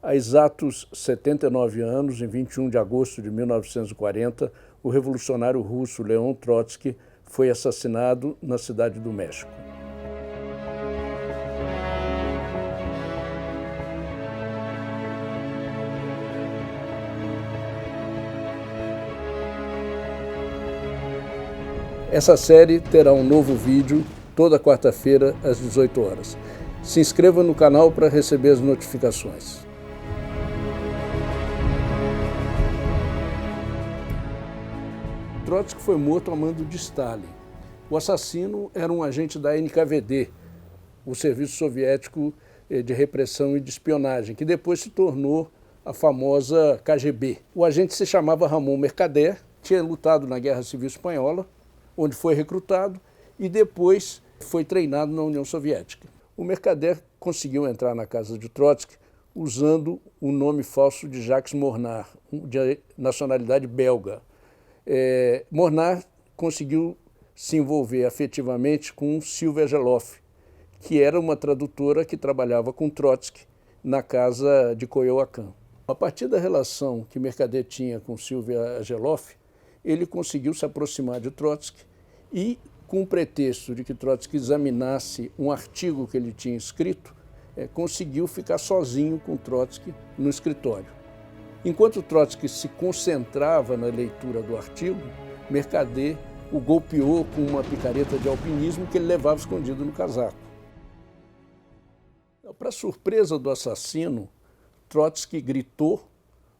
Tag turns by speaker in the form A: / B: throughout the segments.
A: Há exatos 79 anos, em 21 de agosto de 1940, o revolucionário russo Leon Trotsky foi assassinado na Cidade do México. Essa série terá um novo vídeo toda quarta-feira às 18 horas. Se inscreva no canal para receber as notificações. Trotsky foi morto a mando de Stalin. O assassino era um agente da NKVD, o Serviço Soviético de Repressão e de Espionagem, que depois se tornou a famosa KGB. O agente se chamava Ramon Mercader, tinha lutado na Guerra Civil Espanhola, onde foi recrutado e depois foi treinado na União Soviética. O Mercader conseguiu entrar na casa de Trotsky usando o nome falso de Jacques Mornar, de nacionalidade belga. Mornar conseguiu se envolver afetivamente com Sylvia Geloff, que era uma tradutora que trabalhava com Trotsky na casa de Coyoacán. A partir da relação que Mercader tinha com Sylvia Geloff, ele conseguiu se aproximar de Trotsky e, com o pretexto de que Trotsky examinasse um artigo que ele tinha escrito, conseguiu ficar sozinho com Trotsky no escritório. Enquanto Trotsky se concentrava na leitura do artigo, Mercader o golpeou com uma picareta de alpinismo que ele levava escondido no casaco. Para surpresa do assassino, Trotsky gritou,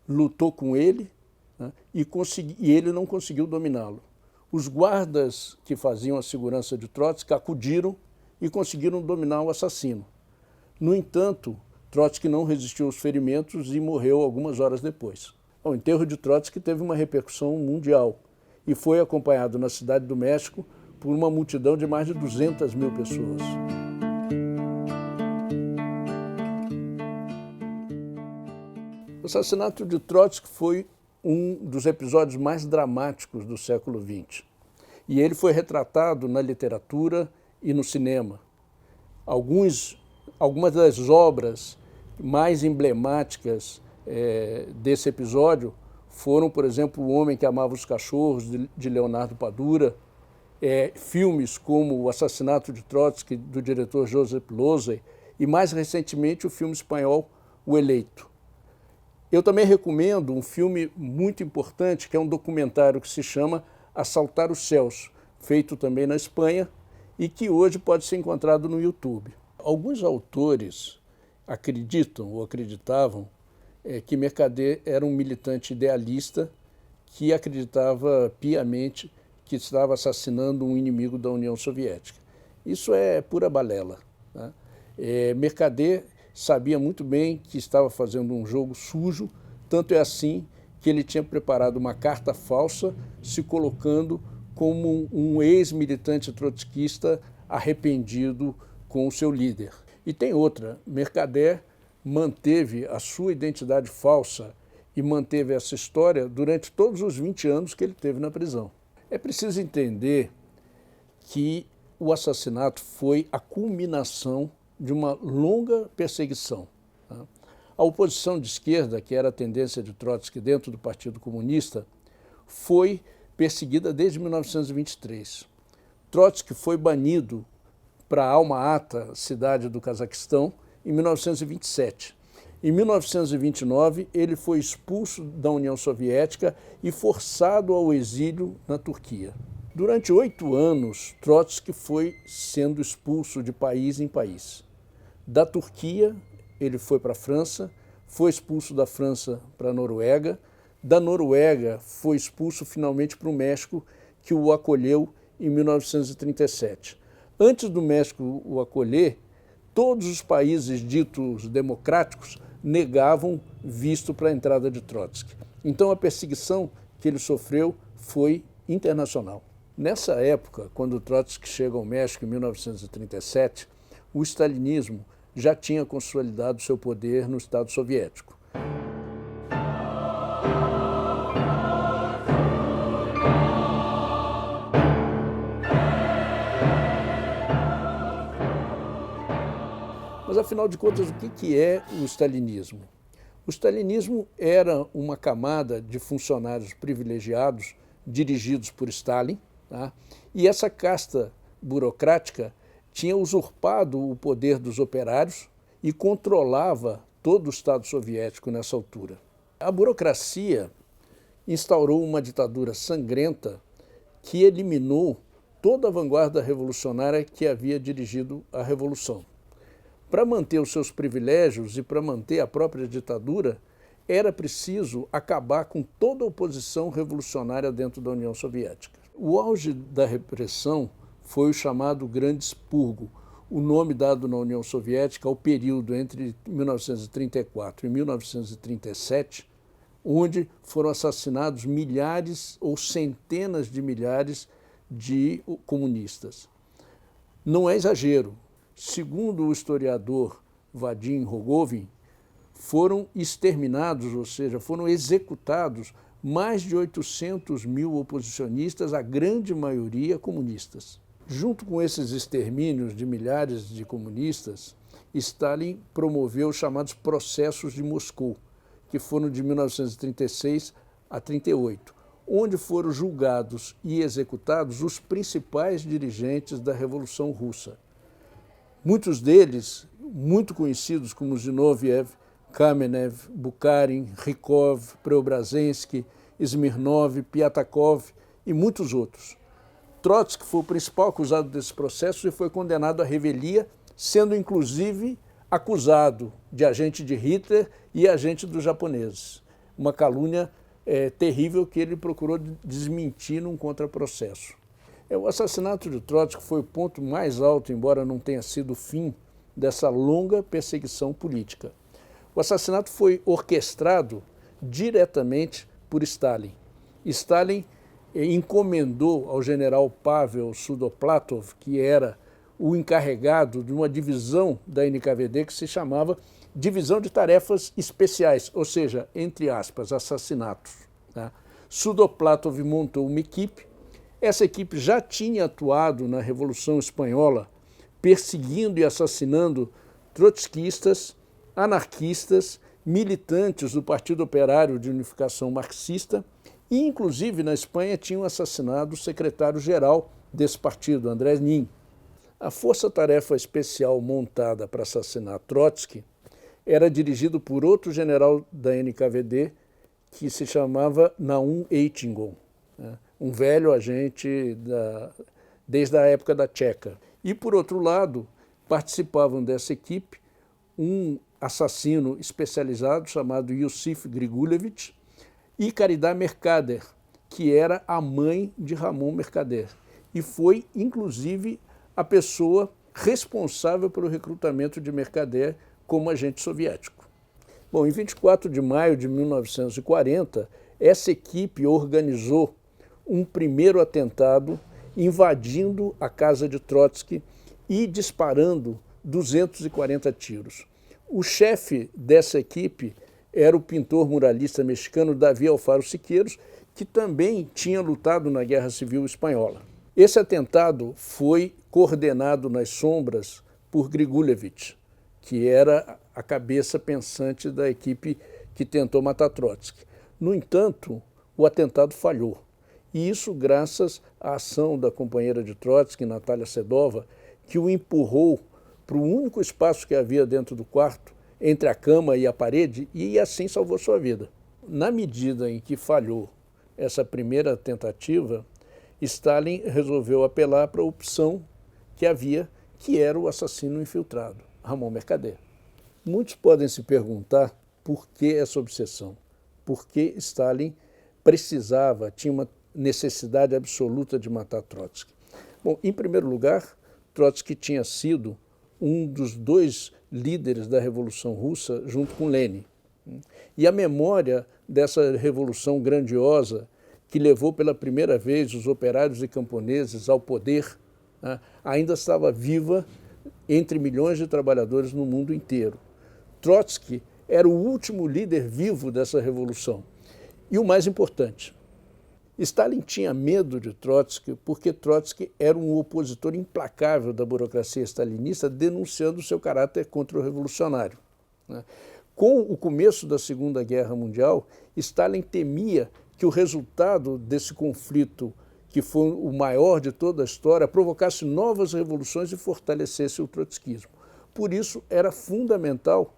A: lutou com ele, né, e ele não conseguiu dominá-lo. Os guardas que faziam a segurança de Trotsky acudiram e conseguiram dominar o assassino. No entanto, Trotsky não resistiu aos ferimentos e morreu algumas horas depois. O enterro de Trotsky teve uma repercussão mundial e foi acompanhado na Cidade do México por uma multidão de mais de 200 mil pessoas. O assassinato de Trotsky foi um dos episódios mais dramáticos do século XX. E ele foi retratado na literatura e no cinema. Algumas das obras mais emblemáticas desse episódio foram, por exemplo, O Homem que Amava os Cachorros, de Leonardo Padura, filmes como O Assassinato de Trotsky, do diretor Joseph Losey, e mais recentemente o filme espanhol O Eleito. Eu também recomendo um filme muito importante, que é um documentário que se chama Assaltar os Céus, feito também na Espanha e que hoje pode ser encontrado no YouTube. Alguns autores acreditam ou acreditavam que Mercader era um militante idealista que acreditava piamente que estava assassinando um inimigo da União Soviética. Isso é pura balela, né? Mercader sabia muito bem que estava fazendo um jogo sujo, tanto é assim que ele tinha preparado uma carta falsa se colocando como um ex-militante trotskista arrependido com o seu líder. E tem outra, Mercader manteve a sua identidade falsa e manteve essa história durante todos os 20 anos que ele teve na prisão. É preciso entender que o assassinato foi a culminação de uma longa perseguição. A oposição de esquerda, que era a tendência de Trotsky dentro do Partido Comunista, foi perseguida desde 1923. Trotsky foi banido para Alma-Ata, cidade do Cazaquistão, em 1927. Em 1929, ele foi expulso da União Soviética e forçado ao exílio na Turquia. Durante 8 anos, Trotsky foi sendo expulso de país em país. Da Turquia, ele foi para a França, foi expulso da França para a Noruega, da Noruega foi expulso finalmente para o México, que o acolheu em 1937. Antes do México o acolher, todos os países ditos democráticos negavam visto para a entrada de Trotsky. Então a perseguição que ele sofreu foi internacional. Nessa época, quando Trotsky chega ao México em 1937, o stalinismo já tinha consolidado seu poder no Estado Soviético. Mas, afinal de contas, o que é o stalinismo? O stalinismo era uma camada de funcionários privilegiados dirigidos por Stalin, tá? E essa casta burocrática tinha usurpado o poder dos operários e controlava todo o Estado soviético nessa altura. A burocracia instaurou uma ditadura sangrenta que eliminou toda a vanguarda revolucionária que havia dirigido a revolução. Para manter os seus privilégios e para manter a própria ditadura, era preciso acabar com toda a oposição revolucionária dentro da União Soviética. O auge da repressão foi o chamado Grande Expurgo, o nome dado na União Soviética ao período entre 1934 e 1937, onde foram assassinados milhares ou centenas de milhares de comunistas. Não é exagero. Segundo o historiador Vadim Rogovin, foram exterminados, ou seja, foram executados mais de 800 mil oposicionistas, a grande maioria comunistas. Junto com esses extermínios de milhares de comunistas, Stalin promoveu os chamados processos de Moscou, que foram de 1936 a 1938, onde foram julgados e executados os principais dirigentes da Revolução Russa. Muitos deles, muito conhecidos como Zinoviev, Kamenev, Bukharin, Rykov, Preobrazhensky, Smirnov, Piatakov e muitos outros. Trotsky foi o principal acusado desse processo e foi condenado à revelia, sendo inclusive acusado de agente de Hitler e agente dos japoneses. Uma calúnia terrível que ele procurou desmentir num contraprocesso. O assassinato de Trotsky foi o ponto mais alto, embora não tenha sido o fim dessa longa perseguição política. O assassinato foi orquestrado diretamente por Stalin. Stalin encomendou ao general Pavel Sudoplatov, que era o encarregado de uma divisão da NKVD que se chamava Divisão de Tarefas Especiais, ou seja, entre aspas, assassinatos. Tá? Sudoplatov montou uma equipe. Essa equipe já tinha atuado na Revolução Espanhola, perseguindo e assassinando trotskistas, anarquistas, militantes do Partido Operário de Unificação Marxista e, inclusive, na Espanha tinham assassinado o secretário-geral desse partido, André Nin. A força-tarefa especial montada para assassinar Trotsky era dirigida por outro general da NKVD que se chamava Naum Eitingon, né? Um velho agente desde a época da Tcheca. E, por outro lado, participavam dessa equipe um assassino especializado chamado Yusif Grigulevich e Caridad Mercader, que era a mãe de Ramon Mercader. E foi, inclusive, a pessoa responsável pelo recrutamento de Mercader como agente soviético. Bom, em 24 de maio de 1940, essa equipe organizou um primeiro atentado invadindo a casa de Trotsky e disparando 240 tiros. O chefe dessa equipe era o pintor muralista mexicano Davi Alfaro Siqueiros, que também tinha lutado na Guerra Civil Espanhola. Esse atentado foi coordenado nas sombras por Grigulevich, que era a cabeça pensante da equipe que tentou matar Trotsky. No entanto, o atentado falhou. E isso graças à ação da companheira de Trotsky, Natália Sedova, que o empurrou para o único espaço que havia dentro do quarto, entre a cama e a parede, e assim salvou sua vida. Na medida em que falhou essa primeira tentativa, Stalin resolveu apelar para a opção que havia, que era o assassino infiltrado, Ramon Mercader. Muitos podem se perguntar por que essa obsessão, por que Stalin precisava, tinha uma necessidade absoluta de matar Trotsky. Bom, em primeiro lugar, Trotsky tinha sido um dos dois líderes da Revolução Russa junto com Lenin. E a memória dessa revolução grandiosa que levou pela primeira vez os operários e camponeses ao poder, né, ainda estava viva entre milhões de trabalhadores no mundo inteiro. Trotsky era o último líder vivo dessa revolução. E o mais importante, Stalin tinha medo de Trotsky porque Trotsky era um opositor implacável da burocracia stalinista, denunciando seu caráter contra-revolucionário. Com o começo da Segunda Guerra Mundial, Stalin temia que o resultado desse conflito, que foi o maior de toda a história, provocasse novas revoluções e fortalecesse o trotskismo. Por isso, era fundamental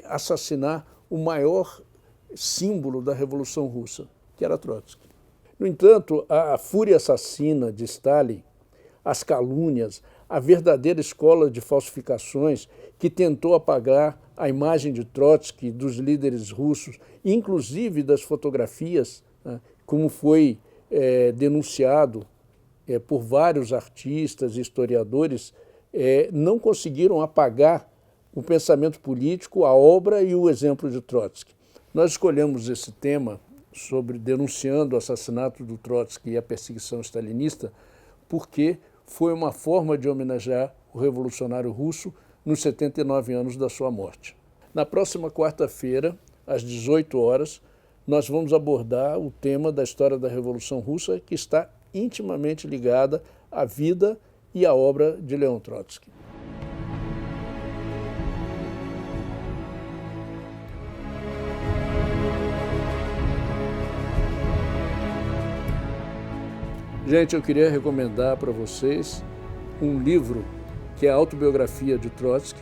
A: assassinar o maior símbolo da Revolução Russa, que era Trotsky. No entanto, a fúria assassina de Stalin, as calúnias, a verdadeira escola de falsificações que tentou apagar a imagem de Trotsky, dos líderes russos, inclusive das fotografias, né, como foi denunciado por vários artistas e historiadores, não conseguiram apagar o pensamento político, a obra e o exemplo de Trotsky. Nós escolhemos esse tema sobre denunciando o assassinato do Trotsky e a perseguição stalinista porque foi uma forma de homenagear o revolucionário russo nos 79 anos da sua morte. Na próxima quarta-feira, às 18 horas, nós vamos abordar o tema da história da Revolução Russa, que está intimamente ligada à vida e à obra de Leon Trotsky. Gente, eu queria recomendar para vocês um livro que é a autobiografia de Trotsky,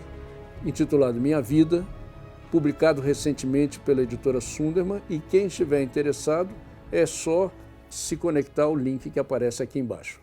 A: intitulado Minha Vida, publicado recentemente pela editora Sundermann, e quem estiver interessado é só se conectar ao link que aparece aqui embaixo.